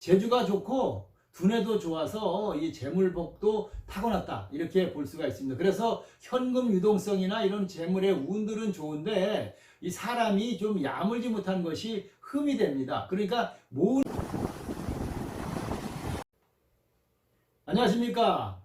재주가 좋고 두뇌도 좋아서 이 재물복도 타고났다 이렇게 볼 수가 있습니다. 그래서 현금 유동성이나 이런 재물의 운들은 좋은데 이 사람이 좀 야물지 못한 것이 흠이 됩니다. 그러니까 안녕하십니까.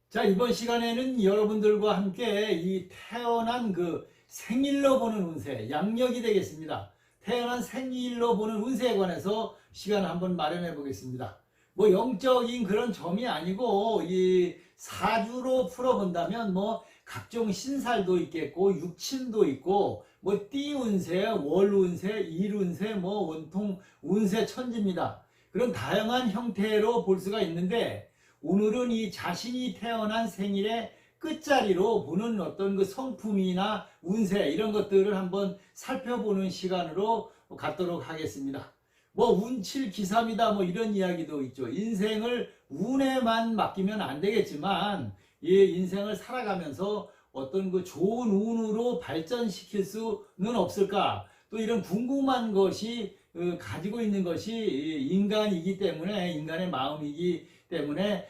자, 이번 시간에는 여러분들과 함께 이 태어난 그 생일로 보는 운세 양력이 되겠습니다. 태어난 생일로 보는 운세에 관해서 시간을 한번 마련해 보겠습니다. 뭐 영적인 그런 점이 아니고 이 사주로 풀어본다면 뭐 각종 신살도 있겠고 육친도 있고 뭐 띠운세, 월운세, 일운세, 뭐 원통 운세 천지입니다. 그런 다양한 형태로 볼 수가 있는데 오늘은 이 자신이 태어난 생일의 끝자리로 보는 어떤 그 성품이나 운세 이런 것들을 한번 살펴보는 시간으로 갖도록 하겠습니다. 뭐 운칠기삼이다 뭐 이런 이야기도 있죠. 인생을 운에만 맡기면 안 되겠지만 이 인생을 살아가면서 어떤 그 좋은 운으로 발전시킬 수는 없을까? 또 이런 궁금한 것이 가지고 있는 것이 인간이기 때문에 인간의 마음이기 때문에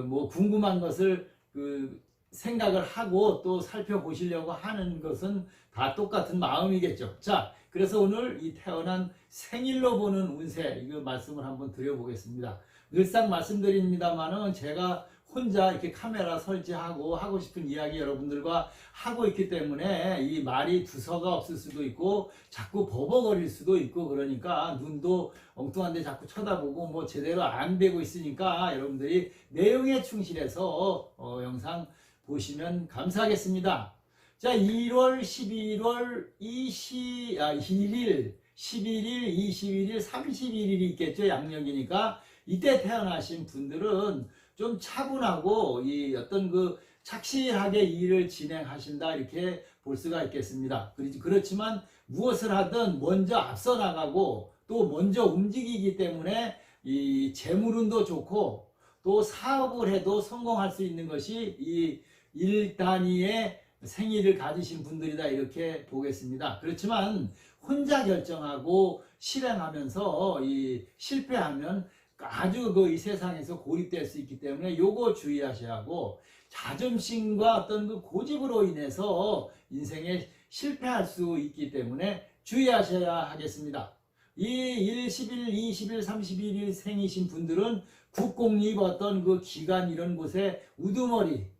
뭐 궁금한 것을 생각을 하고 또 살펴보시려고 하는 것은 다 똑같은 마음이겠죠. 자, 그래서 오늘 이 태어난 생일로 보는 운세 이거 말씀을 한번 드려보겠습니다. 늘상 말씀드립니다만은 제가 혼자 이렇게 카메라 설치하고 하고 싶은 이야기 여러분들과 하고 있기 때문에 이 말이 두서가 없을 수도 있고 자꾸 버벅거릴 수도 있고 그러니까 눈도 엉뚱한데 자꾸 쳐다보고 뭐 제대로 안 되고 있으니까 여러분들이 내용에 충실해서 영상 보시면 감사하겠습니다. 자, 1월, 11월, 1일, 11일, 21일, 31일이 있겠죠. 양력이니까 이때 태어나신 분들은 좀 차분하고 이 어떤 그 착실하게 일을 진행하신다 이렇게 볼 수가 있겠습니다. 그렇지만 무엇을 하든 먼저 앞서 나가고 또 먼저 움직이기 때문에 이 재물운도 좋고 또 사업을 해도 성공할 수 있는 것이 이 일 단위의 생일을 가지신 분들이다 이렇게 보겠습니다. 그렇지만 혼자 결정하고 실행하면서 이 실패하면 아주 이 세상에서 고립될 수 있기 때문에 요거 주의하셔야 하고 자존심과 어떤 그 고집으로 인해서 인생에 실패할 수 있기 때문에 주의하셔야 하겠습니다. 이 1, 10일, 20일, 31일 생이신 분들은 국공립 어떤 그 기관 이런 곳에 우두머리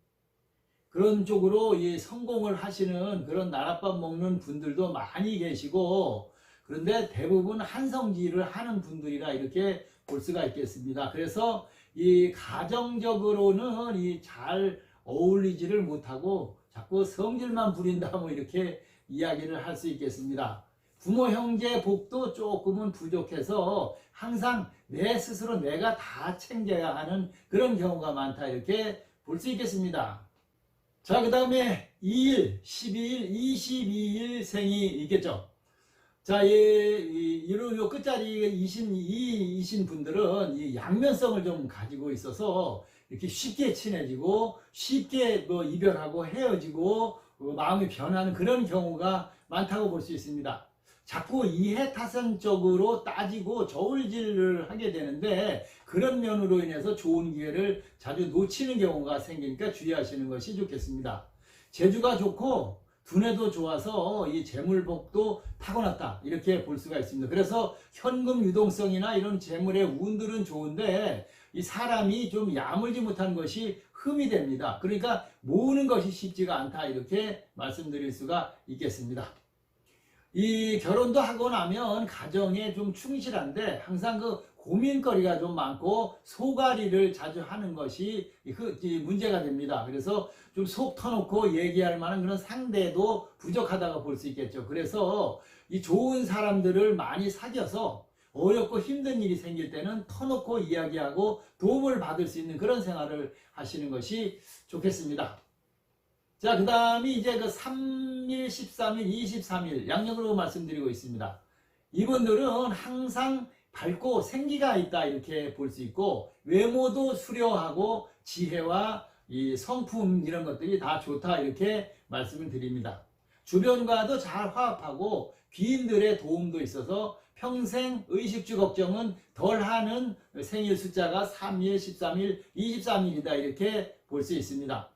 그런 쪽으로 이 성공을 하시는 그런 나랏밥 먹는 분들도 많이 계시고 그런데 대부분 한성질을 하는 분들이라 이렇게 볼 수가 있겠습니다. 그래서 이 가정적으로는 이 잘 어울리지를 못하고 자꾸 성질만 부린다 뭐 이렇게 이야기를 할 수 있겠습니다. 부모 형제 복도 조금은 부족해서 항상 내 스스로 내가 다 챙겨야 하는 그런 경우가 많다 이렇게 볼 수 있겠습니다. 자, 그 다음에 2일, 12일, 22일 생이 있겠죠. 자, 요 끝자리가 22이신 분들은 이 양면성을 좀 가지고 있어서 이렇게 쉽게 친해지고 쉽게 뭐 이별하고 헤어지고 마음이 변하는 그런 경우가 많다고 볼 수 있습니다. 자꾸 이해타산적으로 따지고 저울질을 하게 되는데 그런 면으로 인해서 좋은 기회를 자주 놓치는 경우가 생기니까 주의하시는 것이 좋겠습니다. 재주가 좋고 두뇌도 좋아서 이 재물복도 타고났다 이렇게 볼 수가 있습니다. 그래서 현금 유동성이나 이런 재물의 운들은 좋은데 이 사람이 좀 야물지 못한 것이 흠이 됩니다. 그러니까 모으는 것이 쉽지가 않다 이렇게 말씀드릴 수가 있겠습니다. 이 결혼도 하고 나면 가정에 좀 충실한데 항상 그 고민거리가 좀 많고 소가리를 자주 하는 것이 문제가 됩니다. 그래서 좀 속 터놓고 얘기할 만한 그런 상대도 부족하다고 볼 수 있겠죠. 그래서 이 좋은 사람들을 많이 사귀어서 어렵고 힘든 일이 생길 때는 터놓고 이야기하고 도움을 받을 수 있는 그런 생활을 하시는 것이 좋겠습니다. 자, 그 다음이 이제 그 3일, 13일, 23일 양력으로 말씀드리고 있습니다. 이분들은 항상 밝고 생기가 있다 이렇게 볼 수 있고 외모도 수려하고 지혜와 이 성품 이런 것들이 다 좋다 이렇게 말씀을 드립니다. 주변과도 잘 화합하고 귀인들의 도움도 있어서 평생 의식주 걱정은 덜하는 생일 숫자가 3일, 13일, 23일이다 이렇게 볼 수 있습니다.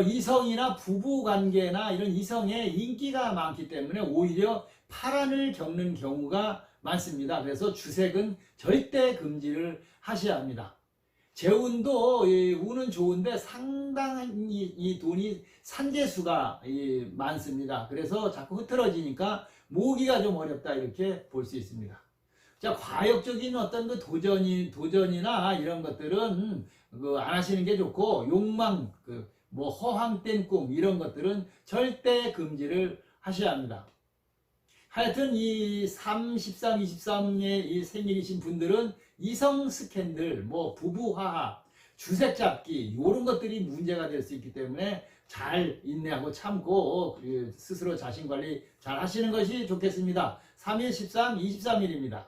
이성이나 부부관계나 이런 이성의 인기가 많기 때문에 오히려 파란을 겪는 경우가 많습니다. 그래서 주색은 절대 금지를 하셔야 합니다. 재운도 운은 좋은데 상당히 이 돈이 산재수가 많습니다. 그래서 자꾸 흐트러지니까 모으기가 좀 어렵다 이렇게 볼 수 있습니다. 자, 과욕적인 어떤 그 도전이나 이런 것들은 안 하시는 게 좋고, 욕망, 뭐 허황된 꿈 이런 것들은 절대 금지를 하셔야 합니다. 하여튼 이 3, 13, 23의 이 생일이신 분들은 이성 스캔들, 뭐 부부 화합, 주색 잡기 이런 것들이 문제가 될 수 있기 때문에 잘 인내하고 참고 스스로 자신 관리 잘 하시는 것이 좋겠습니다. 3일, 13, 23일입니다.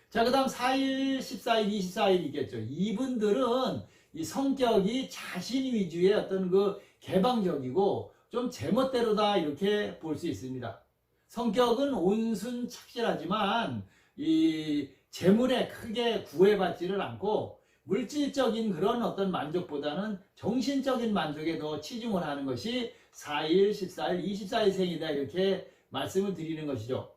자, 그 다음 4일, 14일, 24일 있겠죠. 이분들은 이 성격이 자신 위주의 어떤 그 개방적이고 좀 제멋대로다 이렇게 볼 수 있습니다. 성격은 온순 착실하지만 이 재물에 크게 구애받지를 않고 물질적인 그런 어떤 만족보다는 정신적인 만족에 더 치중을 하는 것이 4일, 14일, 24일 생이다 이렇게 말씀을 드리는 것이죠.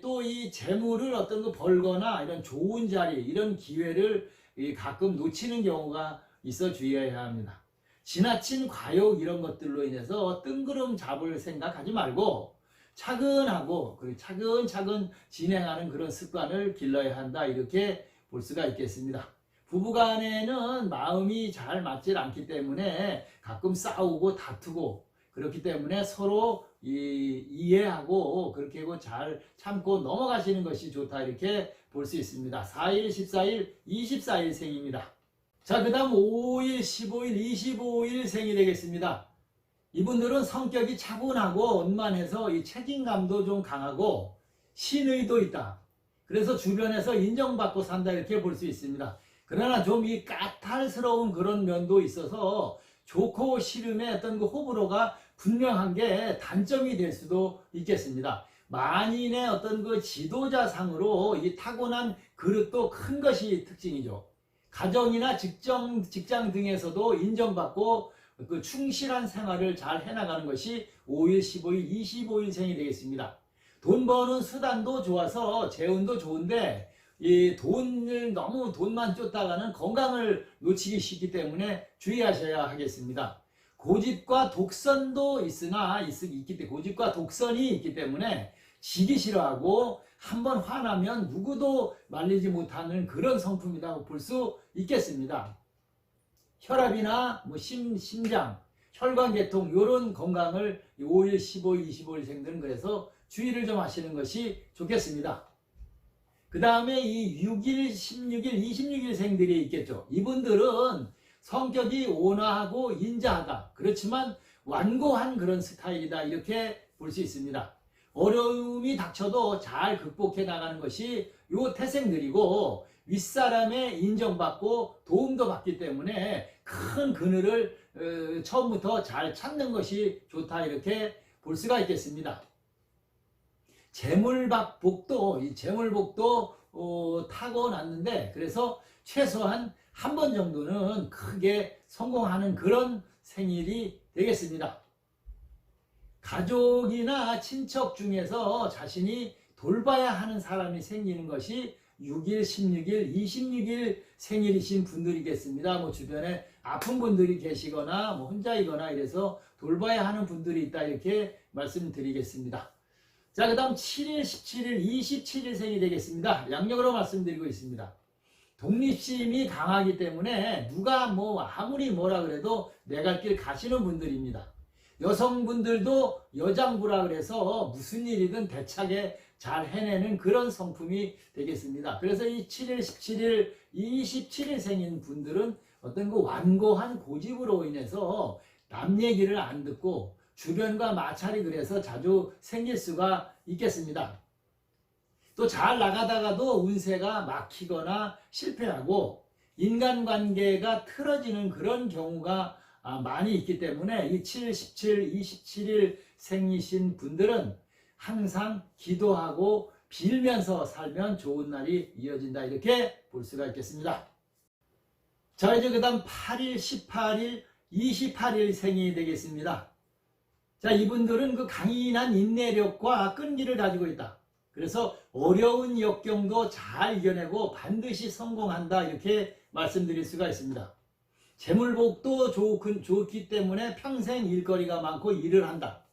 또 이 재물을 어떤 거 벌거나 이런 좋은 자리, 이런 기회를 가끔 놓치는 경우가 있어 주의해야 합니다. 지나친 과욕 이런 것들로 인해서 뜬구름 잡을 생각하지 말고 차근하고 그리고 차근차근 진행하는 그런 습관을 길러야 한다 이렇게 볼 수가 있겠습니다. 부부간에는 마음이 잘 맞질 않기 때문에 가끔 싸우고 다투고 그렇기 때문에 서로 이해하고 그렇게 하고 잘 참고 넘어가시는 것이 좋다 이렇게 볼 수 있습니다. 4일, 14일, 24일 생입니다. 자, 그 다음 5일, 15일, 25일 생이 되겠습니다. 이분들은 성격이 차분하고 원만해서 이 책임감도 좀 강하고 신의도 있다. 그래서 주변에서 인정받고 산다 이렇게 볼 수 있습니다. 그러나 좀 이 까탈스러운 그런 면도 있어서 좋고 싫음의 어떤 그 호불호가 분명한 게 단점이 될 수도 있겠습니다. 만인의 어떤 그 지도자상으로 이 타고난 그릇도 큰 것이 특징이죠. 가정이나 직장 등에서도 인정받고 그 충실한 생활을 잘 해나가는 것이 5일, 15일, 25일 생이 되겠습니다. 돈 버는 수단도 좋아서 재운도 좋은데 이 너무 돈만 쫓다가는 건강을 놓치기 쉽기 때문에 주의하셔야 하겠습니다. 고집과 독선도 고집과 독선이 있기 때문에 지기 싫어하고 한번 화나면 누구도 말리지 못하는 그런 성품이라고 볼 수 있겠습니다. 혈압이나 뭐 심장, 혈관계통 이런 건강을 5일, 15일, 25일 생들은 그래서 주의를 좀 하시는 것이 좋겠습니다. 그 다음에 이 6일, 16일, 26일 생들이 있겠죠. 이분들은 성격이 온화하고 인자하다. 그렇지만 완고한 그런 스타일이다. 이렇게 볼 수 있습니다. 어려움이 닥쳐도 잘 극복해 나가는 것이 요 태생들이고 윗사람의 인정받고 도움도 받기 때문에 큰 그늘을 처음부터 잘 찾는 것이 좋다. 이렇게 볼 수가 있겠습니다. 재물복도 타고났는데 그래서 최소한 한 번 정도는 크게 성공하는 그런 생일이 되겠습니다. 가족이나 친척 중에서 자신이 돌봐야 하는 사람이 생기는 것이 6일, 16일, 26일 생일이신 분들이겠습니다. 뭐 주변에 아픈 분들이 계시거나 뭐 혼자이거나 이래서 돌봐야 하는 분들이 있다 이렇게 말씀드리겠습니다. 자, 그 다음 7일, 17일, 27일 생이 되겠습니다. 양력으로 말씀드리고 있습니다. 독립심이 강하기 때문에 누가 뭐 아무리 뭐라 그래도 내 갈 길 가시는 분들입니다. 여성분들도 여장부라 그래서 무슨 일이든 대차게 잘 해내는 그런 성품이 되겠습니다. 그래서 이 7일, 17일, 27일 생인 분들은 어떤 그 완고한 고집으로 인해서 남 얘기를 안 듣고 주변과 마찰이 그래서 자주 생길 수가 있겠습니다. 또 잘 나가다가도 운세가 막히거나 실패하고 인간관계가 틀어지는 그런 경우가 많이 있기 때문에 이 7, 17, 27일 생이신 분들은 항상 기도하고 빌면서 살면 좋은 날이 이어진다. 이렇게 볼 수가 있겠습니다. 자, 이제 그 다음 8일, 18일, 28일 생이 되겠습니다. 자, 이분들은 그 강인한 인내력과 끈기를 가지고 있다. 그래서 어려운 역경도 잘 이겨내고 반드시 성공한다. 이렇게 말씀드릴 수가 있습니다. 재물복도 좋기 때문에 평생 일거리가 많고 일을 한다.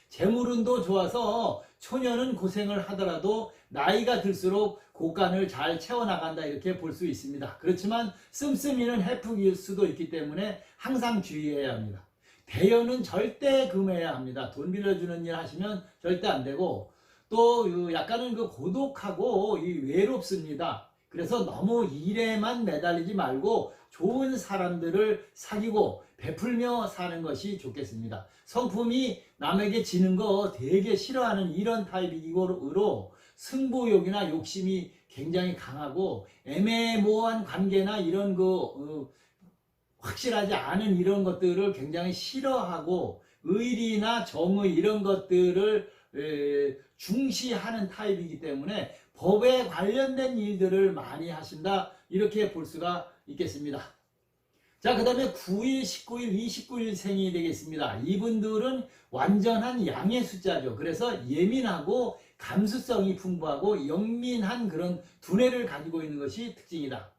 재물운도 좋아서 초년은 고생을 하더라도 나이가 들수록 고간을 잘 채워나간다. 이렇게 볼 수 있습니다. 그렇지만 씀씀이는 해프일 수도 있기 때문에 항상 주의해야 합니다. 대여는 절대 금해야 합니다. 돈 빌려주는 일 하시면 절대 안 되고, 또 약간은 그 고독하고 외롭습니다. 그래서 너무 일에만 매달리지 말고 좋은 사람들을 사귀고 베풀며 사는 것이 좋겠습니다. 성품이 남에게 지는 거 되게 싫어하는 이런 타입이기로 승부욕이나 욕심이 굉장히 강하고 애매모호한 관계나 이런 확실하지 않은 이런 것들을 굉장히 싫어하고 의리나 정의 이런 것들을 중시하는 타입이기 때문에 법에 관련된 일들을 많이 하신다. 이렇게 볼 수가 있겠습니다. 자, 그 다음에 9일, 19일, 29일 생이 되겠습니다. 이분들은 완전한 양의 숫자죠. 그래서 예민하고 감수성이 풍부하고 영민한 그런 두뇌를 가지고 있는 것이 특징이다.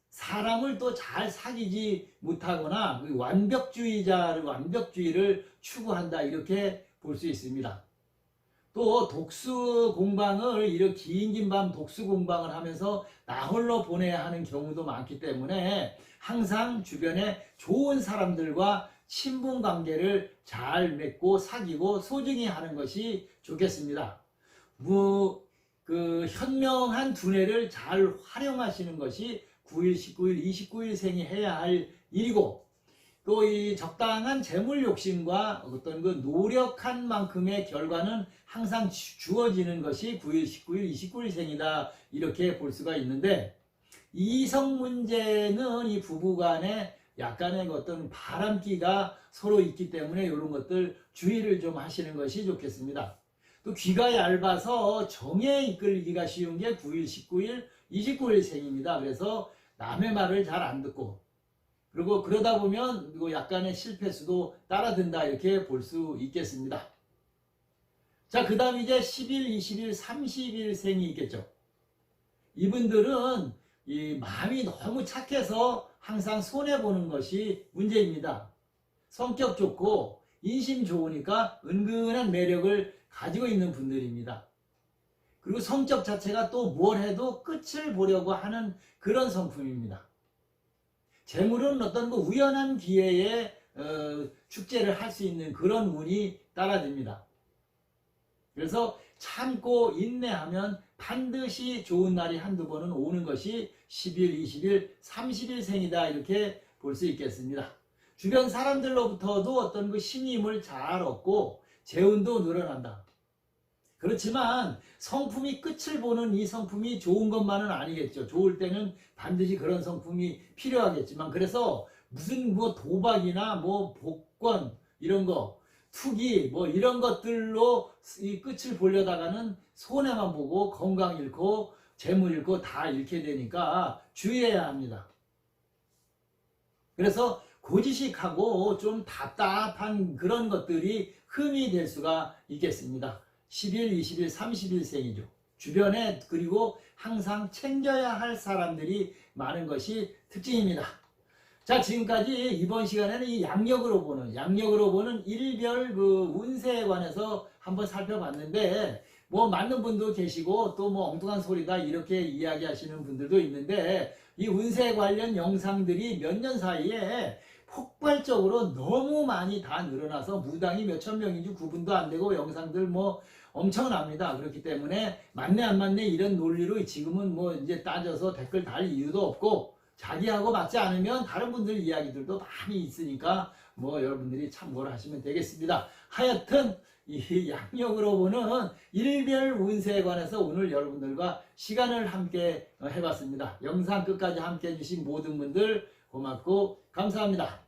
사람을 또 잘 사귀지 못하거나 완벽주의를 추구한다. 이렇게 볼 수 있습니다. 또 독수 공방을 이렇게 긴 밤 독수 공방을 하면서 나홀로 보내야 하는 경우도 많기 때문에 항상 주변에 좋은 사람들과 친분 관계를 잘 맺고 사귀고 소중히 하는 것이 좋겠습니다. 현명한 두뇌를 잘 활용하시는 것이 9일, 19일, 29일 생이 해야 할 일이고, 또 이 적당한 재물 욕심과 어떤 그 노력한 만큼의 결과는 항상 주어지는 것이 9일, 19일, 29일 생이다. 이렇게 볼 수가 있는데, 이성 문제는 이 부부 간에 약간의 어떤 바람기가 서로 있기 때문에 이런 것들 주의를 좀 하시는 것이 좋겠습니다. 또 귀가 얇아서 정에 이끌리기가 쉬운 게 9일, 19일, 29일 생입니다. 그래서 남의 말을 잘 안 듣고, 그리고 그러다 보면 약간의 실패수도 따라든다. 이렇게 볼 수 있겠습니다. 자, 그 다음 이제 10일, 20일, 30일 생이 있겠죠. 이분들은 이 마음이 너무 착해서 항상 손해보는 것이 문제입니다. 성격 좋고 인심 좋으니까 은근한 매력을 가지고 있는 분들입니다. 그리고 성격 자체가 또 뭘 해도 끝을 보려고 하는 그런 성품입니다. 재물은 어떤 우연한 기회에 축제를 할 수 있는 그런 운이 따라집니다. 그래서 참고 인내하면 반드시 좋은 날이 한두 번은 오는 것이 10일, 20일, 30일 생이다. 이렇게 볼 수 있겠습니다. 주변 사람들로부터도 어떤 신임을 잘 얻고 재운도 늘어난다. 그렇지만 성품이 끝을 보는 이 성품이 좋은 것만은 아니겠죠. 좋을 때는 반드시 그런 성품이 필요하겠지만, 그래서 무슨 도박이나 복권 이런 거, 투기 이런 것들로 이 끝을 보려다가는 손해만 보고 건강 잃고 재물 잃고 다 잃게 되니까 주의해야 합니다. 그래서 고지식하고 좀 답답한 그런 것들이 흠이 될 수가 있겠습니다. 10일, 20일, 30일 생이죠. 주변에 그리고 항상 챙겨야 할 사람들이 많은 것이 특징입니다. 자, 지금까지 이번 시간에는 이 양력으로 보는 일별 운세에 관해서 한번 살펴봤는데, 맞는 분도 계시고 또 엉뚱한 소리다 이렇게 이야기하시는 분들도 있는데, 이 운세 관련 영상들이 몇 년 사이에 폭발적으로 너무 많이 다 늘어나서 무당이 몇천 명인지 구분도 안 되고 영상들 엄청납니다. 그렇기 때문에 맞네 안 맞네 이런 논리로 지금은 이제 따져서 댓글 달 이유도 없고, 자기하고 맞지 않으면 다른 분들 이야기들도 많이 있으니까 여러분들이 참고를 하시면 되겠습니다. 하여튼 이 양력으로 보는 일별 운세에 관해서 오늘 여러분들과 시간을 함께 해봤습니다. 영상 끝까지 함께 해주신 모든 분들 고맙고 감사합니다.